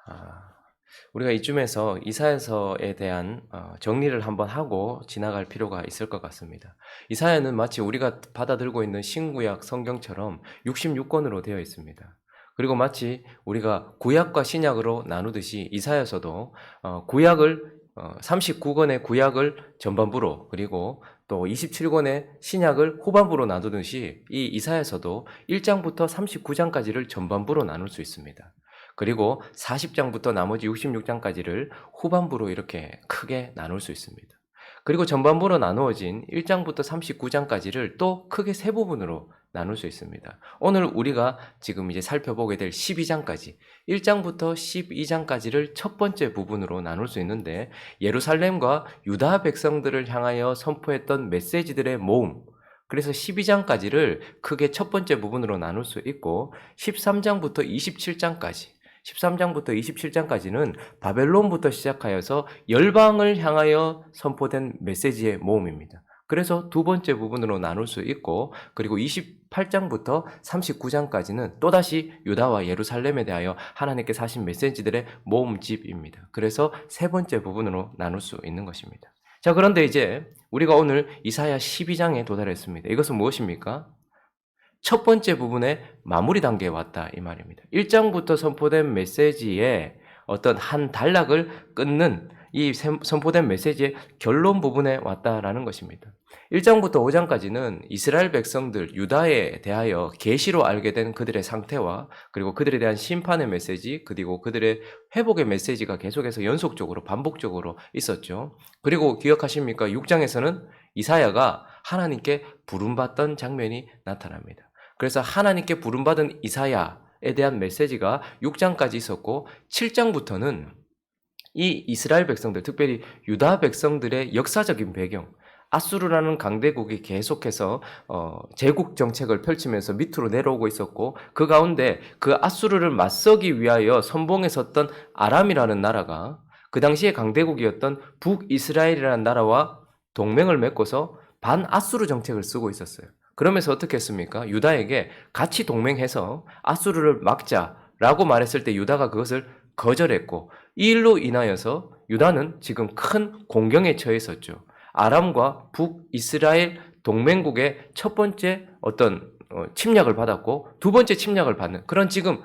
아, 우리가 이쯤에서 이사야서에 대한 정리를 한번 하고 지나갈 필요가 있을 것 같습니다. 이사야는 마치 우리가 받아들고 있는 신구약 성경처럼 66권으로 되어 있습니다. 그리고 마치 우리가 구약과 신약으로 나누듯이 이사야서도 구약을 39권의 구약을 전반부로, 그리고 또 27권의 신약을 후반부로 나누듯이 이 이사야서도 1장부터 39장까지를 전반부로 나눌 수 있습니다. 그리고 40장부터 나머지 66장까지를 후반부로 이렇게 크게 나눌 수 있습니다. 그리고 전반부로 나누어진 1장부터 39장까지를 또 크게 세 부분으로 나눌 수 있습니다. 오늘 우리가 지금 이제 살펴보게 될 12장까지, 1장부터 12장까지를 첫 번째 부분으로 나눌 수 있는데, 예루살렘과 유다 백성들을 향하여 선포했던 메시지들의 모음, 그래서 12장까지를 크게 첫 번째 부분으로 나눌 수 있고, 13장부터 27장까지, 13장부터 27장까지는 바벨론부터 시작하여서 열방을 향하여 선포된 메시지의 모음입니다. 그래서 두 번째 부분으로 나눌 수 있고, 그리고 28장부터 39장까지는 또다시 유다와 예루살렘에 대하여 하나님께서 하신 메시지들의 모음집입니다. 그래서 세 번째 부분으로 나눌 수 있는 것입니다. 자, 그런데 이제 우리가 오늘 이사야 12장에 도달했습니다. 이것은 무엇입니까? 첫 번째 부분의 마무리 단계에 왔다 이 말입니다. 1장부터 선포된 메시지의 어떤 한 단락을 끊는 이 선포된 메시지의 결론 부분에 왔다라는 것입니다. 1장부터 5장까지는 이스라엘 백성들 유다에 대하여 계시로 알게 된 그들의 상태와, 그리고 그들에 대한 심판의 메시지, 그리고 그들의 회복의 메시지가 계속해서 연속적으로 반복적으로 있었죠. 그리고 기억하십니까? 6장에서는 이사야가 하나님께 부름받던 장면이 나타납니다. 그래서 하나님께 부름받은 이사야에 대한 메시지가 6장까지 있었고, 7장부터는 이 이스라엘 백성들, 특별히 유다 백성들의 역사적인 배경, 아수르라는 강대국이 계속해서 제국 정책을 펼치면서 밑으로 내려오고 있었고, 그 가운데 그 아수르를 맞서기 위하여 선봉에 섰던 아람이라는 나라가 그 당시에 강대국이었던 북이스라엘이라는 나라와 동맹을 맺고서 반아수르 정책을 쓰고 있었어요. 그러면서 어떻게 했습니까? 유다에게 같이 동맹해서 아수르를 막자라고 말했을 때 유다가 그것을 거절했고, 이 일로 인하여서 유다는 지금 큰 공경에 처해 있었죠. 아람과 북이스라엘 동맹국의 첫 번째 어떤 침략을 받았고, 두 번째 침략을 받는 그런 지금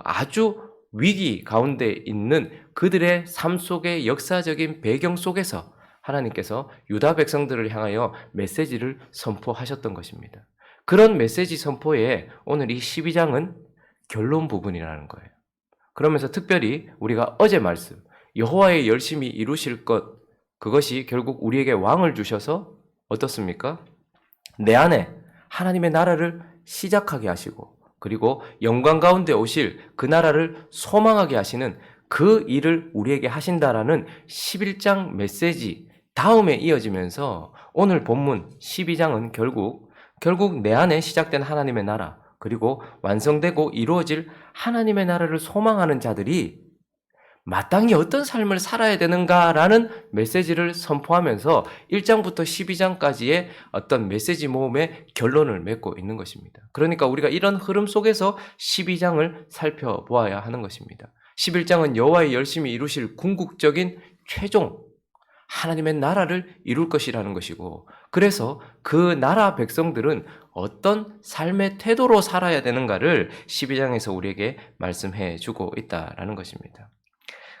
아주 위기 가운데 있는 그들의 삶 속의 역사적인 배경 속에서 하나님께서 유다 백성들을 향하여 메시지를 선포하셨던 것입니다. 그런 메시지 선포에 오늘 이 12장은 결론 부분이라는 거예요. 그러면서 특별히 우리가 어제 말씀, 여호와의 열심히 이루실 것, 그것이 결국 우리에게 왕을 주셔서 어떻습니까? 내 안에 하나님의 나라를 시작하게 하시고, 그리고 영광 가운데 오실 그 나라를 소망하게 하시는 그 일을 우리에게 하신다라는 11장 메시지 다음에 이어지면서 오늘 본문 12장은 결국 내 안에 시작된 하나님의 나라, 그리고 완성되고 이루어질 하나님의 나라를 소망하는 자들이 마땅히 어떤 삶을 살아야 되는가라는 메시지를 선포하면서 1장부터 12장까지의 어떤 메시지 모음의 결론을 맺고 있는 것입니다. 그러니까 우리가 이런 흐름 속에서 12장을 살펴보아야 하는 것입니다. 11장은 여호와의 열심히 이루실 궁극적인 최종 하나님의 나라를 이룰 것이라는 것이고, 그래서 그 나라 백성들은 어떤 삶의 태도로 살아야 되는가를 12장에서 우리에게 말씀해 주고 있다라는 것입니다.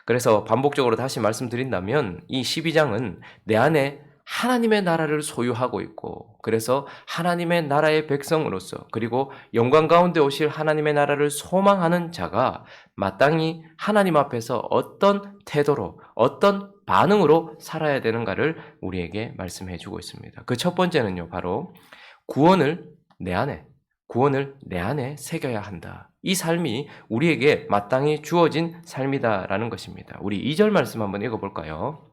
그래서 반복적으로 다시 말씀드린다면 이 12장은 내 안에 하나님의 나라를 소유하고 있고, 그래서 하나님의 나라의 백성으로서, 그리고 영광 가운데 오실 하나님의 나라를 소망하는 자가 마땅히 하나님 앞에서 어떤 태도로, 어떤 반응으로 살아야 되는가를 우리에게 말씀해 주고 있습니다. 그 첫 번째는요, 바로 구원을 내 안에 새겨야 한다. 이 삶이 우리에게 마땅히 주어진 삶이다라는 것입니다. 우리 2절 말씀 한번 읽어볼까요?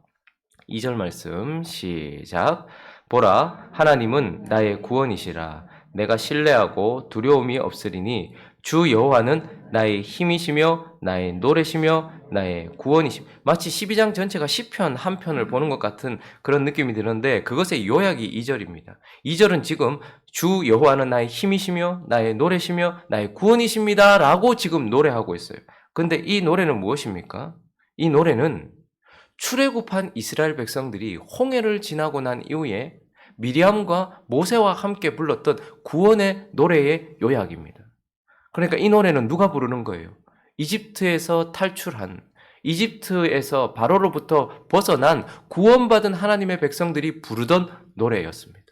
2절 말씀 시작. 보라, 하나님은 나의 구원이시라. 내가 신뢰하고 두려움이 없으리니 주 여호와는 나의 힘이시며 나의 노래시며 나의 구원이시며. 마치 12장 전체가 시편 한 편을 보는 것 같은 그런 느낌이 드는데, 그것의 요약이 2절입니다. 2절은 지금 주 여호와는 나의 힘이시며 나의 노래시며 나의 구원이십니다 라고 지금 노래하고 있어요. 그런데 이 노래는 무엇입니까? 이 노래는 출애굽한 이스라엘 백성들이 홍해를 지나고 난 이후에 미리암과 모세와 함께 불렀던 구원의 노래의 요약입니다. 그러니까 이 노래는 누가 부르는 거예요? 이집트에서 탈출한, 이집트에서 바로로부터 벗어난 구원받은 하나님의 백성들이 부르던 노래였습니다.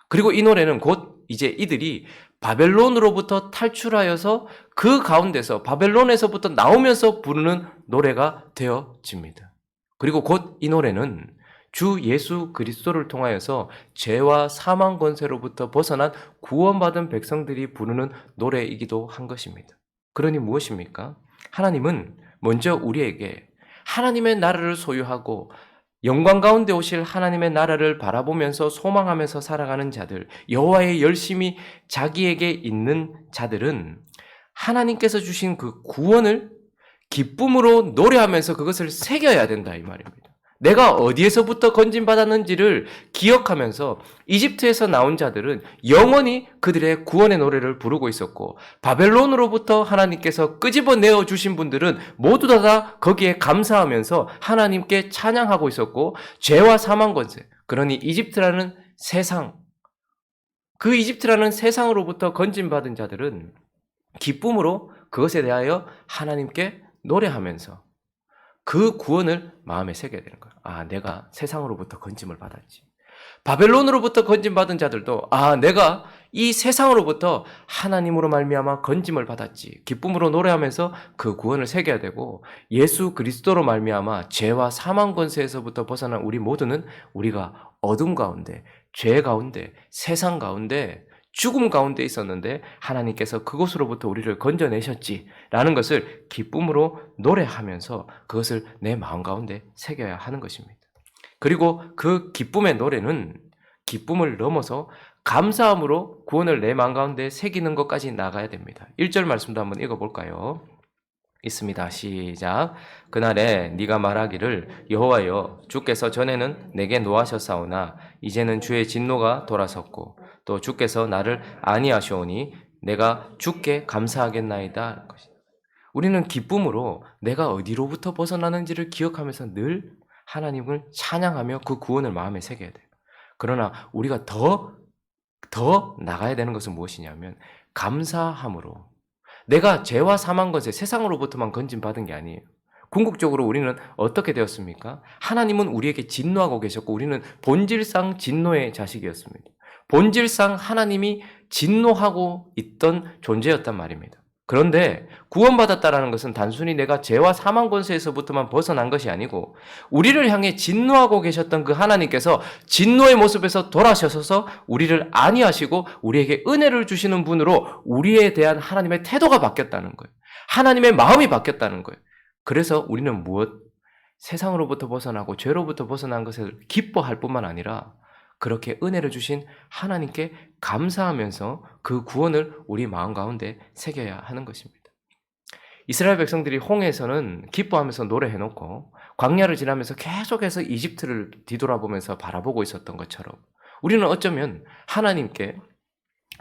그리고 이 노래는 곧 이제 이들이 바벨론으로부터 탈출하여서 그 가운데서 바벨론에서부터 나오면서 부르는 노래가 되어집니다. 그리고 곧 이 노래는 주 예수 그리스도를 통하여서 죄와 사망 권세로부터 벗어난 구원받은 백성들이 부르는 노래이기도 한 것입니다. 그러니 무엇입니까? 하나님은 먼저 우리에게 하나님의 나라를 소유하고 영광 가운데 오실 하나님의 나라를 바라보면서 소망하면서 살아가는 자들, 여호와의 열심이 자기에게 있는 자들은 하나님께서 주신 그 구원을 기쁨으로 노래하면서 그것을 새겨야 된다 이 말입니다. 내가 어디에서부터 건진받았는지를 기억하면서 이집트에서 나온 자들은 영원히 그들의 구원의 노래를 부르고 있었고, 바벨론으로부터 하나님께서 끄집어내어 주신 분들은 모두 다 거기에 감사하면서 하나님께 찬양하고 있었고, 죄와 사망 권세, 그러니 이집트라는 세상, 그 이집트라는 세상으로부터 건진받은 자들은 기쁨으로 그것에 대하여 하나님께 노래하면서 그 구원을 마음에 새겨야 되는 거예요. 아, 내가 세상으로부터 건짐을 받았지. 바벨론으로부터 건짐받은 자들도 내가 이 세상으로부터 하나님으로 말미암아 건짐을 받았지. 기쁨으로 노래하면서 그 구원을 새겨야 되고, 예수 그리스도로 말미암아 죄와 사망 권세에서부터 벗어난 우리 모두는 우리가 어둠 가운데, 죄 가운데, 세상 가운데, 죽음 가운데 있었는데 하나님께서 그곳으로부터 우리를 건져내셨지라는 것을 기쁨으로 노래하면서 그것을 내 마음 가운데 새겨야 하는 것입니다. 그리고 그 기쁨의 노래는 기쁨을 넘어서 감사함으로 구원을 내 마음 가운데 새기는 것까지 나가야 됩니다. 1절 말씀도 한번 읽어볼까요? 있습니다. 시작. 그날에 네가 말하기를 여호와여 주께서 전에는 내게 노하셨사오나 이제는 주의 진노가 돌아섰고 또 주께서 나를 아니하시오니 내가 주께 감사하겠나이다. 우리는 기쁨으로 내가 어디로부터 벗어나는지를 기억하면서 늘 하나님을 찬양하며 그 구원을 마음에 새겨야 돼요. 그러나 우리가 더 나가야 되는 것은 무엇이냐면 감사함으로, 내가 죄와 사망 것에 세상으로부터만 건진받은 게 아니에요. 궁극적으로 우리는 어떻게 되었습니까? 하나님은 우리에게 진노하고 계셨고 우리는 본질상 진노의 자식이었습니다. 본질상 하나님이 진노하고 있던 존재였단 말입니다. 그런데 구원받았다라는 것은 단순히 내가 죄와 사망 권세에서부터만 벗어난 것이 아니고 우리를 향해 진노하고 계셨던 그 하나님께서 진노의 모습에서 돌아서셔서 우리를 안위하시고 우리에게 은혜를 주시는 분으로 우리에 대한 하나님의 태도가 바뀌었다는 거예요. 하나님의 마음이 바뀌었다는 거예요. 그래서 우리는 세상으로부터 벗어나고 죄로부터 벗어난 것을 기뻐할 뿐만 아니라 그렇게 은혜를 주신 하나님께 감사하면서 그 구원을 우리 마음 가운데 새겨야 하는 것입니다. 이스라엘 백성들이 홍해에서는 기뻐하면서 노래해놓고 광야를 지나면서 계속해서 이집트를 뒤돌아보면서 바라보고 있었던 것처럼 우리는 어쩌면 하나님께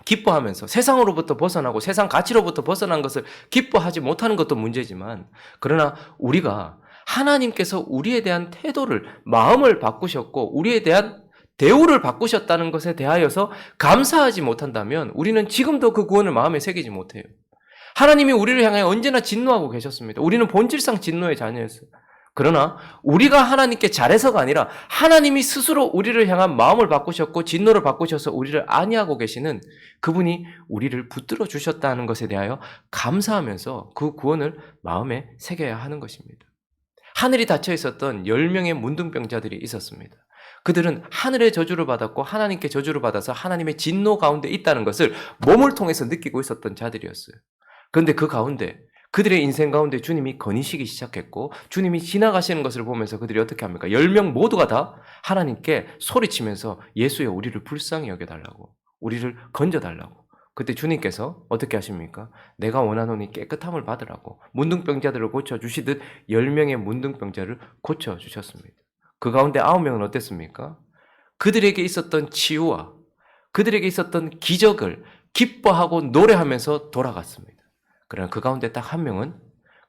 기뻐하면서 세상으로부터 벗어나고 세상 가치로부터 벗어난 것을 기뻐하지 못하는 것도 문제지만, 그러나 우리가 하나님께서 우리에 대한 태도를, 마음을 바꾸셨고 우리에 대한 대우를 바꾸셨다는 것에 대하여서 감사하지 못한다면 우리는 지금도 그 구원을 마음에 새기지 못해요. 하나님이 우리를 향해 언제나 진노하고 계셨습니다. 우리는 본질상 진노의 자녀였어요. 그러나 우리가 하나님께 잘해서가 아니라 하나님이 스스로 우리를 향한 마음을 바꾸셨고 진노를 바꾸셔서 우리를 안위하고 계시는 그분이 우리를 붙들어 주셨다는 것에 대하여 감사하면서 그 구원을 마음에 새겨야 하는 것입니다. 하늘이 닫혀 있었던 10명의 문둥병자들이 있었습니다. 그들은 하늘의 저주를 받았고 하나님께 저주를 받아서 하나님의 진노 가운데 있다는 것을 몸을 통해서 느끼고 있었던 자들이었어요. 그런데 그 가운데 그들의 인생 가운데 주님이 거니시기 시작했고 주님이 지나가시는 것을 보면서 그들이 어떻게 합니까? 10명 모두가 다 하나님께 소리치면서 예수여 우리를 불쌍히 여겨달라고, 우리를 건져달라고. 그때 주님께서 어떻게 하십니까? 내가 원하노니 깨끗함을 받으라고 문둥병자들을 고쳐주시듯 10명의 문둥병자를 고쳐주셨습니다. 그 가운데 9명은 어땠습니까? 그들에게 있었던 치유와 그들에게 있었던 기적을 기뻐하고 노래하면서 돌아갔습니다. 그러나 그 가운데 딱 한 명은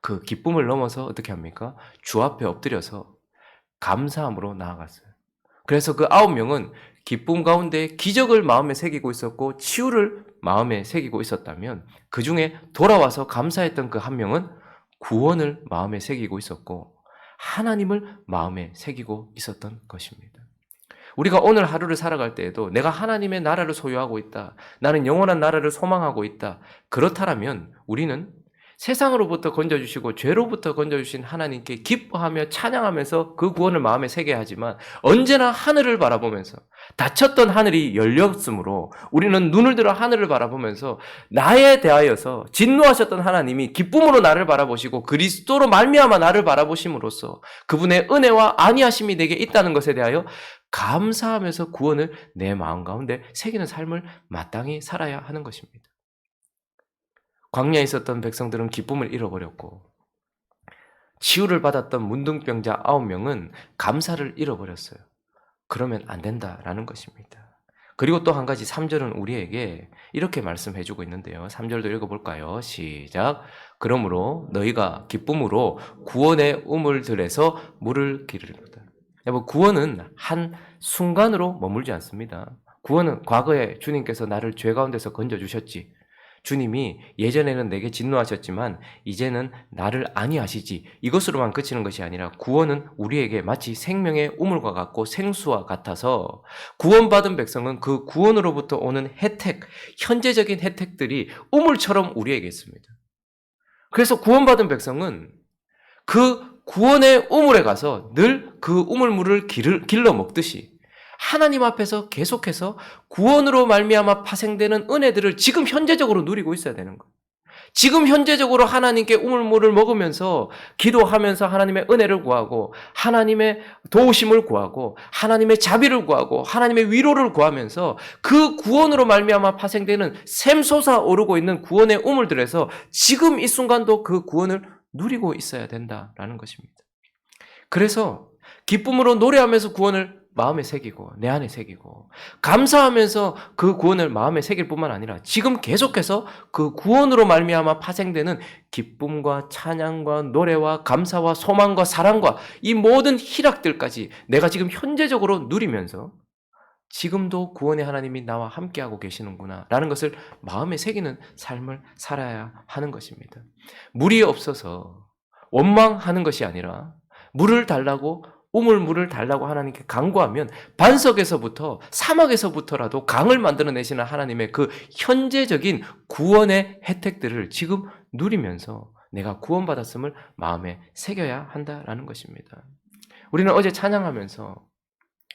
그 기쁨을 넘어서 어떻게 합니까? 주 앞에 엎드려서 감사함으로 나아갔어요. 그래서 그 9명은 기쁨 가운데 기적을 마음에 새기고 있었고 치유를 마음에 새기고 있었다면 그 중에 돌아와서 감사했던 그 한 명은 구원을 마음에 새기고 있었고 하나님을 마음에 새기고 있었던 것입니다. 우리가 오늘 하루를 살아갈 때에도 내가 하나님의 나라를 소유하고 있다. 나는 영원한 나라를 소망하고 있다. 그렇다면 우리는 세상으로부터 건져주시고 죄로부터 건져주신 하나님께 기뻐하며 찬양하면서 그 구원을 마음에 새겨야 하지만 언제나 하늘을 바라보면서 닫혔던 하늘이 열렸으므로 우리는 눈을 들어 하늘을 바라보면서 나에 대하여서 진노하셨던 하나님이 기쁨으로 나를 바라보시고 그리스도로 말미암아 나를 바라보심으로써 그분의 은혜와 안위하심이 내게 있다는 것에 대하여 감사하면서 구원을 내 마음 가운데 새기는 삶을 마땅히 살아야 하는 것입니다. 광야에 있었던 백성들은 기쁨을 잃어버렸고 치유를 받았던 문둥병자 9명은 감사를 잃어버렸어요. 그러면 안 된다라는 것입니다. 그리고 또 한 가지 3절은 우리에게 이렇게 말씀해주고 있는데요. 3절도 읽어볼까요? 시작. 그러므로 너희가 기쁨으로 구원의 우물들에서 물을 기르리로다. 여러분, 구원은 한 순간으로 머물지 않습니다. 구원은 과거에 주님께서 나를 죄 가운데서 건져주셨지. 주님이 예전에는 내게 진노하셨지만 이제는 나를 안위하시지. 이것으로만 그치는 것이 아니라 구원은 우리에게 마치 생명의 우물과 같고 생수와 같아서 구원받은 백성은 그 구원으로부터 오는 혜택, 현재적인 혜택들이 우물처럼 우리에게 있습니다. 그래서 구원받은 백성은 그 구원의 우물에 가서 늘 그 우물물을 길러 먹듯이 하나님 앞에서 계속해서 구원으로 말미암아 파생되는 은혜들을 지금 현재적으로 누리고 있어야 되는 거예요. 지금 현재적으로 하나님께 우물물을 먹으면서 기도하면서 하나님의 은혜를 구하고 하나님의 도우심을 구하고 하나님의 자비를 구하고 하나님의 위로를 구하면서 그 구원으로 말미암아 파생되는 샘솟아 오르고 있는 구원의 우물들에서 지금 이 순간도 그 구원을 누리고 있어야 된다라는 것입니다. 그래서 기쁨으로 노래하면서 구원을 마음에 새기고 내 안에 새기고 감사하면서 그 구원을 마음에 새길 뿐만 아니라 지금 계속해서 그 구원으로 말미암아 파생되는 기쁨과 찬양과 노래와 감사와 소망과 사랑과 이 모든 희락들까지 내가 지금 현재적으로 누리면서 지금도 구원의 하나님이 나와 함께하고 계시는구나 라는 것을 마음에 새기는 삶을 살아야 하는 것입니다. 물이 없어서 원망하는 것이 아니라 물을 달라고 우물물을 달라고 하나님께 간구하면 반석에서부터 사막에서부터라도 강을 만들어내시는 하나님의 그 현재적인 구원의 혜택들을 지금 누리면서 내가 구원받았음을 마음에 새겨야 한다라는 것입니다. 우리는 어제 찬양하면서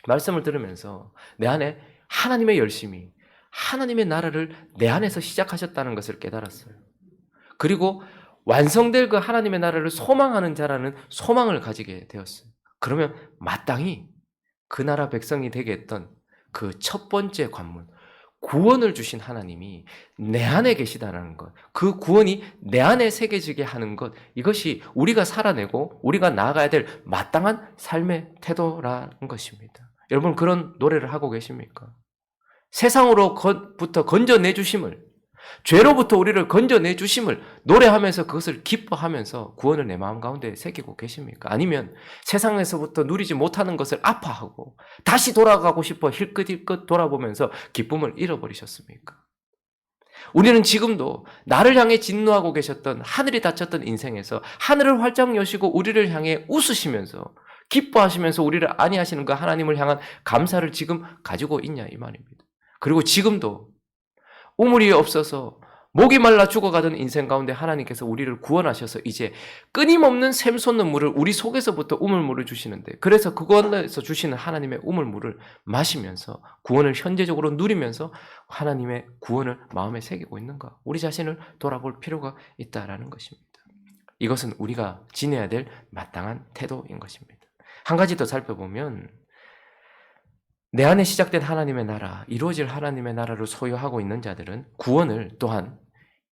말씀을 들으면서 내 안에 하나님의 열심이 하나님의 나라를 내 안에서 시작하셨다는 것을 깨달았어요. 그리고 완성될 그 하나님의 나라를 소망하는 자라는 소망을 가지게 되었어요. 그러면 마땅히 그 나라 백성이 되게 했던 그 첫 번째 관문, 구원을 주신 하나님이 내 안에 계시다는 것, 그 구원이 내 안에 새겨지게 하는 것, 이것이 우리가 살아내고 우리가 나아가야 될 마땅한 삶의 태도라는 것입니다. 여러분, 그런 노래를 하고 계십니까? 세상으로부터 건져내 주심을, 죄로부터 우리를 건져내 주심을 노래하면서 그것을 기뻐하면서 구원을 내 마음 가운데 새기고 계십니까? 아니면 세상에서부터 누리지 못하는 것을 아파하고 다시 돌아가고 싶어 힐끗힐끗 돌아보면서 기쁨을 잃어버리셨습니까? 우리는 지금도 나를 향해 진노하고 계셨던 하늘이 닫혔던 인생에서 하늘을 활짝 여시고 우리를 향해 웃으시면서 기뻐하시면서 우리를 안위하시는 그 하나님을 향한 감사를 지금 가지고 있냐 이 말입니다. 그리고 지금도 우물이 없어서 목이 말라 죽어가던 인생 가운데 하나님께서 우리를 구원하셔서 이제 끊임없는 샘솟는 물을 우리 속에서부터 우물물을 주시는데, 그래서 그곳에서 주시는 하나님의 우물물을 마시면서 구원을 현재적으로 누리면서 하나님의 구원을 마음에 새기고 있는가, 우리 자신을 돌아볼 필요가 있다라는 것입니다. 이것은 우리가 지내야 될 마땅한 태도인 것입니다. 한 가지 더 살펴보면 내 안에 시작된 하나님의 나라, 이루어질 하나님의 나라를 소유하고 있는 자들은 구원을 또한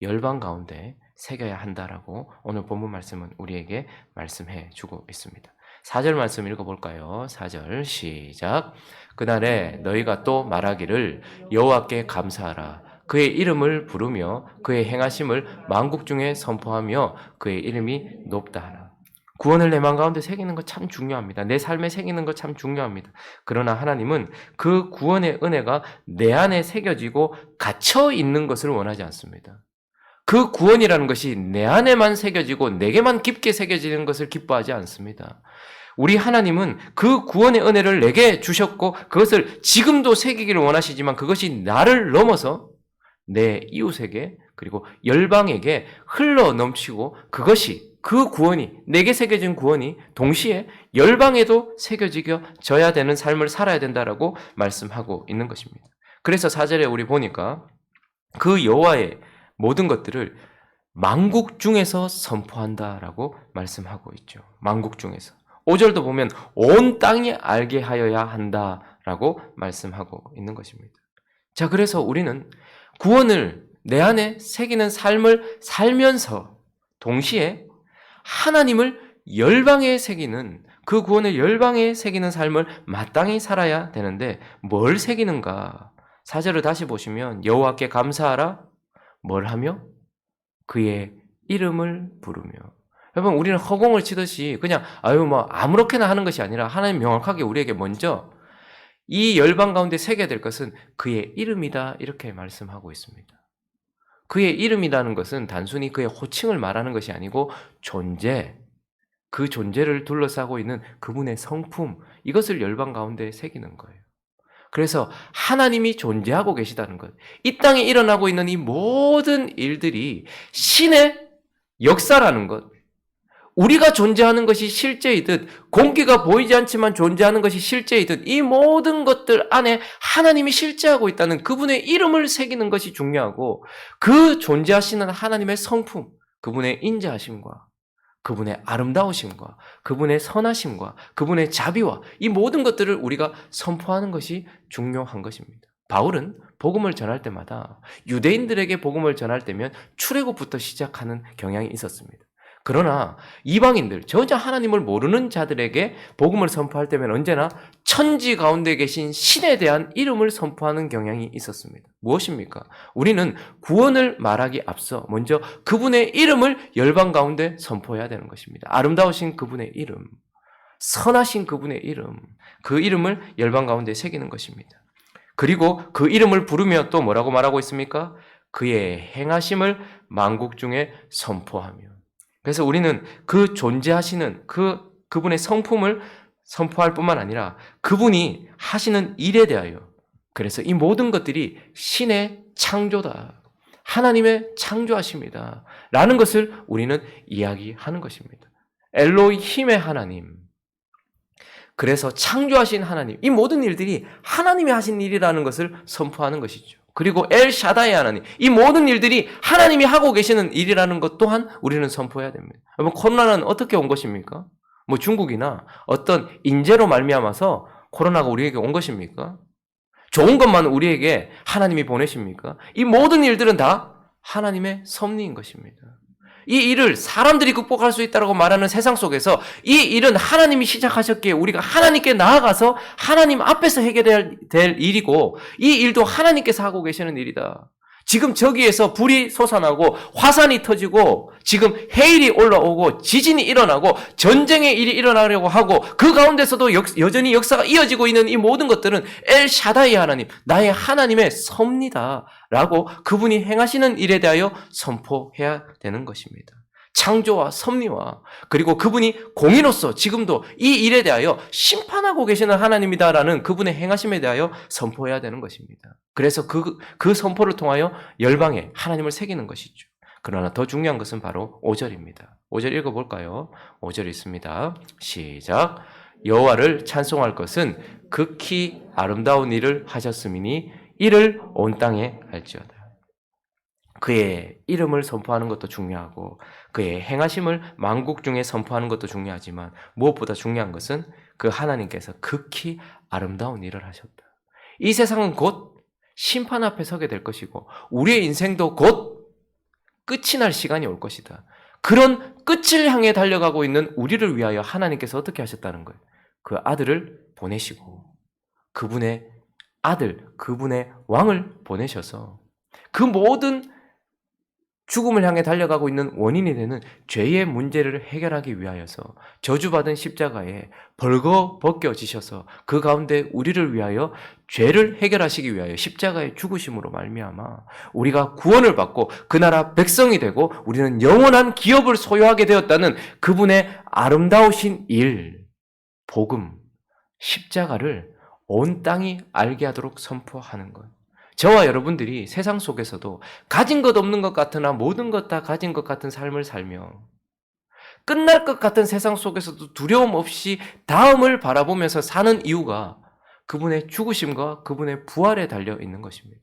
열방 가운데 새겨야 한다라고 오늘 본문 말씀은 우리에게 말씀해 주고 있습니다. 4절 말씀 읽어볼까요? 4절 시작. 그날에 너희가 또 말하기를 여호와께 감사하라. 그의 이름을 부르며 그의 행하심을 만국 중에 선포하며 그의 이름이 높다 하라. 구원을 내 마음 가운데 새기는 거 참 중요합니다. 내 삶에 새기는 거 참 중요합니다. 그러나 하나님은 그 구원의 은혜가 내 안에 새겨지고 갇혀 있는 것을 원하지 않습니다. 그 구원이라는 것이 내 안에만 새겨지고 내게만 깊게 새겨지는 것을 기뻐하지 않습니다. 우리 하나님은 그 구원의 은혜를 내게 주셨고 그것을 지금도 새기기를 원하시지만 그것이 나를 넘어서 내 이웃에게 그리고 열방에게 흘러 넘치고 그것이 그 구원이 내게 새겨진 구원이 동시에 열방에도 새겨져야 되는 삶을 살아야 된다라고 말씀하고 있는 것입니다. 그래서 4절에 우리 보니까 그 여호와의 모든 것들을 만국 중에서 선포한다라고 말씀하고 있죠. 만국 중에서. 5절도 보면 온 땅이 알게 하여야 한다라고 말씀하고 있는 것입니다. 자, 그래서 우리는 구원을 내 안에 새기는 삶을 살면서 동시에 하나님을 열방에 새기는 그 구원을 열방에 새기는 삶을 마땅히 살아야 되는데 뭘 새기는가? 4절을 다시 보시면 여호와께 감사하라. 뭘 하며? 그의 이름을 부르며. 여러분 우리는 허공을 치듯이 그냥 아무렇게나 하는 것이 아니라 하나님 명확하게 우리에게 먼저 이 열방 가운데 새겨야 될 것은 그의 이름이다 이렇게 말씀하고 있습니다. 그의 이름이라는 것은 단순히 그의 호칭을 말하는 것이 아니고 그 존재를 둘러싸고 있는 그분의 성품, 이것을 열방 가운데 새기는 거예요. 그래서 하나님이 존재하고 계시다는 것, 이 땅에 일어나고 있는 이 모든 일들이 신의 역사라는 것, 우리가 존재하는 것이 실제이듯 공기가 보이지 않지만 존재하는 것이 실제이듯 이 모든 것들 안에 하나님이 실제하고 있다는 그분의 이름을 새기는 것이 중요하고 그 존재하시는 하나님의 성품, 그분의 인자하심과 그분의 아름다우심과 그분의 선하심과 그분의 자비와 이 모든 것들을 우리가 선포하는 것이 중요한 것입니다. 바울은 복음을 전할 때마다 유대인들에게 복음을 전할 때면 출애굽부터 시작하는 경향이 있었습니다. 그러나 이방인들, 전혀 하나님을 모르는 자들에게 복음을 선포할 때면 언제나 천지 가운데 계신 신에 대한 이름을 선포하는 경향이 있었습니다. 무엇입니까? 우리는 구원을 말하기 앞서 먼저 그분의 이름을 열방 가운데 선포해야 되는 것입니다. 아름다우신 그분의 이름, 선하신 그분의 이름, 그 이름을 열방 가운데 새기는 것입니다. 그리고 그 이름을 부르며 또 뭐라고 말하고 있습니까? 그의 행하심을 만국 중에 선포하며. 그래서 우리는 그 존재하시는 그분의 성품을 선포할 뿐만 아니라 그분이 하시는 일에 대하여 그래서 이 모든 것들이 신의 창조다. 하나님의 창조하십니다. 라는 것을 우리는 이야기하는 것입니다. 엘로힘의 하나님. 그래서 창조하신 하나님. 이 모든 일들이 하나님이 하신 일이라는 것을 선포하는 것이죠. 그리고 엘샤다이 하나님, 이 모든 일들이 하나님이 하고 계시는 일이라는 것 또한 우리는 선포해야 됩니다. 여러분 코로나는 어떻게 온 것입니까? 뭐 중국이나 어떤 인재로 말미암아서 코로나가 우리에게 온 것입니까? 좋은 것만 우리에게 하나님이 보내십니까? 이 모든 일들은 다 하나님의 섭리인 것입니다. 이 일을 사람들이 극복할 수 있다고 말하는 세상 속에서 이 일은 하나님이 시작하셨기에 우리가 하나님께 나아가서 하나님 앞에서 해결해야 될 일이고 이 일도 하나님께서 하고 계시는 일이다. 지금 저기에서 불이 솟아나고 화산이 터지고 지금 해일이 올라오고 지진이 일어나고 전쟁의 일이 일어나려고 하고 그 가운데서도 여전히 역사가 이어지고 있는 이 모든 것들은 엘샤다이 하나님, 나의 하나님의 섭니다 라고 그분이 행하시는 일에 대하여 선포해야 되는 것입니다. 창조와 섭리와 그리고 그분이 공의로서 지금도 이 일에 대하여 심판하고 계시는 하나님이다라는 그분의 행하심에 대하여 선포해야 되는 것입니다. 그래서 그 선포를 통하여 열방에 하나님을 새기는 것이죠. 그러나 더 중요한 것은 바로 5절입니다. 5절 읽어볼까요? 5절 있습니다. 시작. 여호와를 찬송할 것은 극히 아름다운 일을 하셨음이니 이를 온 땅에 알지어다. 그의 이름을 선포하는 것도 중요하고 그의 행하심을 만국 중에 선포하는 것도 중요하지만 무엇보다 중요한 것은 그 하나님께서 극히 아름다운 일을 하셨다. 이 세상은 곧 심판 앞에 서게 될 것이고 우리의 인생도 곧 끝이 날 시간이 올 것이다. 그런 끝을 향해 달려가고 있는 우리를 위하여 하나님께서 어떻게 하셨다는 거예요? 그 아들을 보내시고 그분의 아들, 그분의 왕을 보내셔서 그 모든 죽음을 향해 달려가고 있는 원인이 되는 죄의 문제를 해결하기 위하여서 저주받은 십자가에 벌거벗겨지셔서 그 가운데 우리를 위하여 죄를 해결하시기 위하여 십자가의 죽으심으로 말미암아 우리가 구원을 받고 그 나라 백성이 되고 우리는 영원한 기업을 소유하게 되었다는 그분의 아름다우신 일, 복음, 십자가를 온 땅이 알게 하도록 선포하는 것. 저와 여러분들이 세상 속에서도 가진 것 없는 것 같으나 모든 것 다 가진 것 같은 삶을 살며 끝날 것 같은 세상 속에서도 두려움 없이 다음을 바라보면서 사는 이유가 그분의 죽으심과 그분의 부활에 달려 있는 것입니다.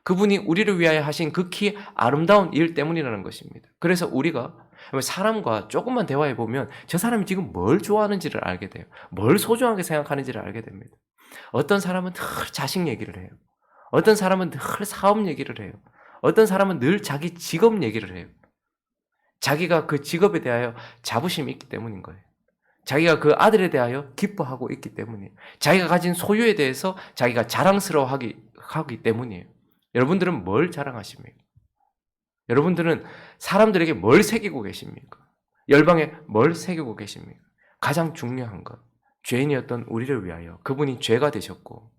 그분이 우리를 위하여 하신 극히 아름다운 일 때문이라는 것입니다. 그래서 우리가 사람과 조금만 대화해 보면 저 사람이 지금 뭘 좋아하는지를 알게 돼요. 뭘 소중하게 생각하는지를 알게 됩니다. 어떤 사람은 늘 자식 얘기를 해요. 어떤 사람은 늘 사업 얘기를 해요. 어떤 사람은 늘 자기 직업 얘기를 해요. 자기가 그 직업에 대하여 자부심이 있기 때문인 거예요. 자기가 그 아들에 대하여 기뻐하고 있기 때문이에요. 자기가 가진 소유에 대해서 자기가 자랑스러워하기 때문이에요. 여러분들은 뭘 자랑하십니까? 여러분들은 사람들에게 뭘 새기고 계십니까? 열방에 뭘 새기고 계십니까? 가장 중요한 것, 죄인이었던 우리를 위하여 그분이 죄가 되셨고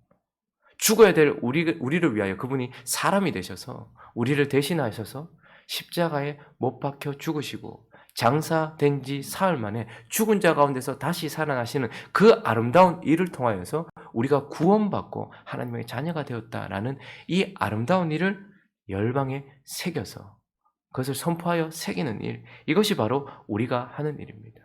죽어야 될 우리를 위하여 그분이 사람이 되셔서 우리를 대신하셔서 십자가에 못 박혀 죽으시고 장사된 지 사흘 만에 죽은 자 가운데서 다시 살아나시는 그 아름다운 일을 통하여서 우리가 구원받고 하나님의 자녀가 되었다라는 이 아름다운 일을 열방에 새겨서 그것을 선포하여 새기는 일, 이것이 바로 우리가 하는 일입니다.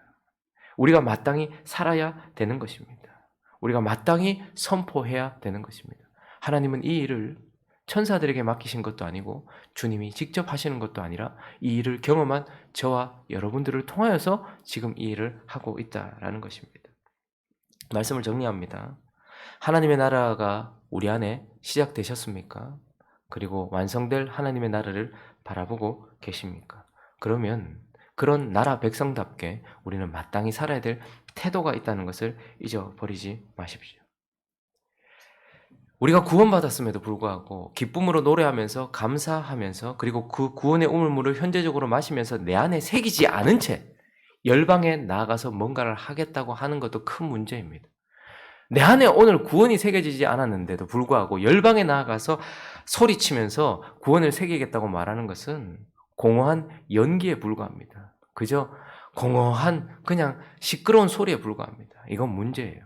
우리가 마땅히 살아야 되는 것입니다. 우리가 마땅히 선포해야 되는 것입니다. 하나님은 이 일을 천사들에게 맡기신 것도 아니고 주님이 직접 하시는 것도 아니라 이 일을 경험한 저와 여러분들을 통하여서 지금 이 일을 하고 있다라는 것입니다. 말씀을 정리합니다. 하나님의 나라가 우리 안에 시작되셨습니까? 그리고 완성될 하나님의 나라를 바라보고 계십니까? 그러면 그런 나라 백성답게 우리는 마땅히 살아야 될 태도가 있다는 것을 잊어버리지 마십시오. 우리가 구원받았음에도 불구하고 기쁨으로 노래하면서 감사하면서 그리고 그 구원의 우물물을 현재적으로 마시면서 내 안에 새기지 않은 채 열방에 나아가서 뭔가를 하겠다고 하는 것도 큰 문제입니다. 내 안에 오늘 구원이 새겨지지 않았는데도 불구하고 열방에 나아가서 소리치면서 구원을 새기겠다고 말하는 것은 공허한 연기에 불과합니다. 그저 공허한 그냥 시끄러운 소리에 불과합니다. 이건 문제예요.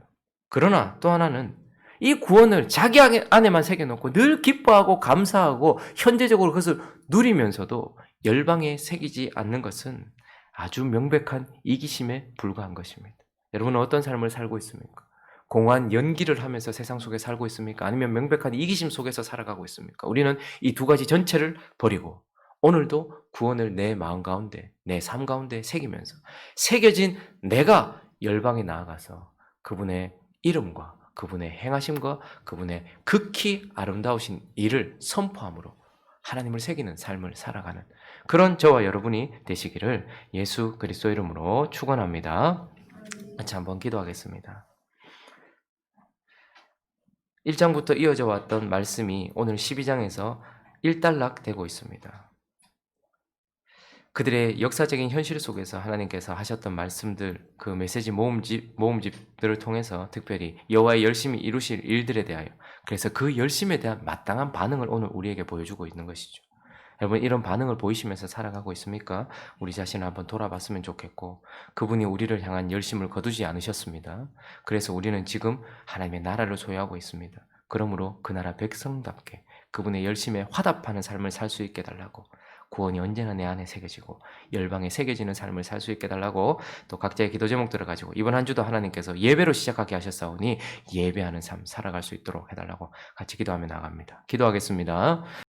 그러나 또 하나는 이 구원을 자기 안에만 새겨놓고 늘 기뻐하고 감사하고 현재적으로 그것을 누리면서도 열방에 새기지 않는 것은 아주 명백한 이기심에 불과한 것입니다. 여러분은 어떤 삶을 살고 있습니까? 공허한 연기를 하면서 세상 속에 살고 있습니까? 아니면 명백한 이기심 속에서 살아가고 있습니까? 우리는 이 두 가지 전체를 버리고 오늘도 구원을 내 마음 가운데, 내 삶 가운데 새기면서 새겨진 내가 열방에 나아가서 그분의 이름과 그분의 행하심과 그분의 극히 아름다우신 일을 선포함으로 하나님을 새기는 삶을 살아가는 그런 저와 여러분이 되시기를 예수 그리스도 이름으로 축원합니다. 같이 한번 기도하겠습니다. 1장부터 이어져 왔던 말씀이 오늘 12장에서 일단락되고 있습니다. 그들의 역사적인 현실 속에서 하나님께서 하셨던 말씀들, 그 메시지 모음집들을 통해서 특별히 여호와의 열심히 이루실 일들에 대하여 그래서 그 열심에 대한 마땅한 반응을 오늘 우리에게 보여주고 있는 것이죠. 여러분 이런 반응을 보이시면서 살아가고 있습니까? 우리 자신을 한번 돌아봤으면 좋겠고 그분이 우리를 향한 열심을 거두지 않으셨습니다. 그래서 우리는 지금 하나님의 나라를 소유하고 있습니다. 그러므로 그 나라 백성답게 그분의 열심에 화답하는 삶을 살 수 있게 달라고 구원이 언제나 내 안에 새겨지고 열방에 새겨지는 삶을 살 수 있게 달라고 또 각자의 기도 제목들을 가지고 이번 한 주도 하나님께서 예배로 시작하게 하셨사오니 예배하는 삶 살아갈 수 있도록 해달라고 같이 기도하며 나갑니다. 기도하겠습니다.